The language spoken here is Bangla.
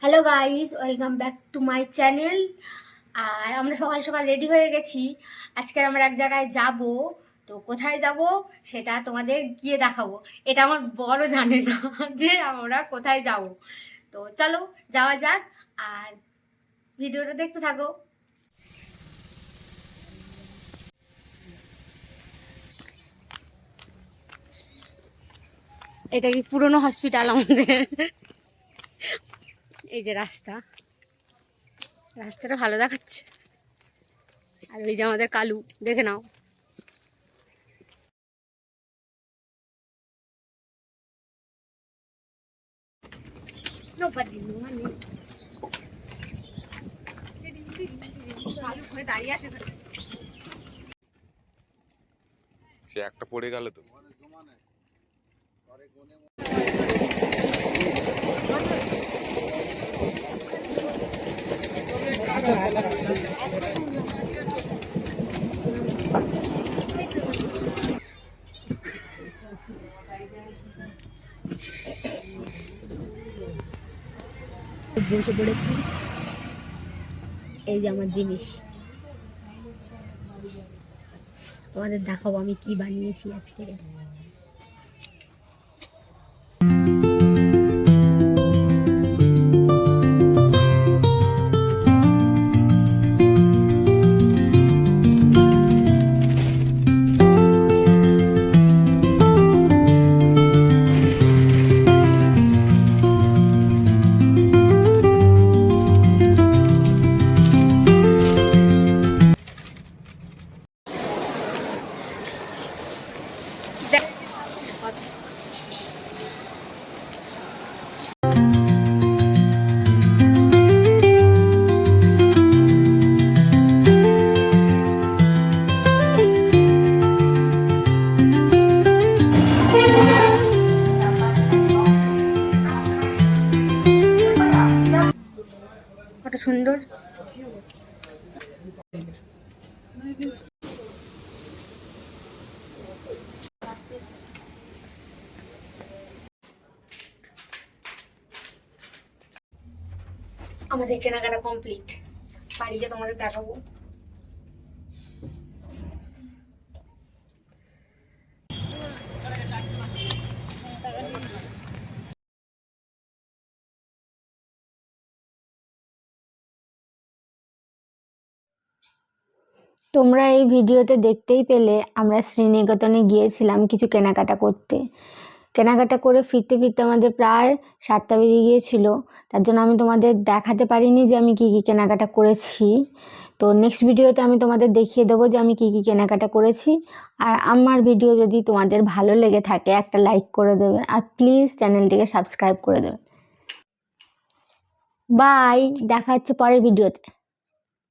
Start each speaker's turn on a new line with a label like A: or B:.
A: Hello guys, welcome back to my channel. আর আমরা সকাল সকাল রেডি হয়ে গেছি। আজকে আমরা এক জায়গায় যাব। তো কোথায় যাব সেটা তোমাদের গিয়ে দেখাবো। এটা আমার বড় জানে না যে আমরা কোথায় যাব। তো চলো যাওয়া যাক, আর ভিডিওটা দেখতে থাকো। এটা কি পুরনো হসপিটাল আমাদের? এই যে রাস্তাটা ভালো দেখাচ্ছে। আর ওই যে আমাদের কালু, দেখে নাও।
B: সে একটা পড়ে গেল তো।
A: বসে পড়েছি, এই যে আমার জিনিস তোমাদের দেখাবো আমি কি বানিয়েছি আজকে। কত সুন্দর। আমাদের কেনাকাটা কমপ্লিট, বাড়িতে তোমাদের দেখাবো। তোমরা এই ভিডিওতে দেখতেই পেলে আমরা শ্রীনিকেতনে গিয়েছিলাম কিছু কেনাকাটা করতে। কেনাকাটা করে ফিরতে ফিরতে আমাদের প্রায় 7টা বেজে গিয়েছিল। তার জন্য আমি তোমাদের দেখাতে পারিনি যে আমি কি কি কেনাকাটা করেছি। তো নেক্সট ভিডিওতে আমি তোমাদের দেখিয়ে দেবো যে আমি কি কি কেনাকাটা করেছি। আর আমার ভিডিও যদি তোমাদের ভালো লেগে থাকে একটা লাইক করে দেবে, আর প্লিজ চ্যানেলটিকে সাবস্ক্রাইব করে দেবে। বাই, দেখা হচ্ছে পরের ভিডিওতে।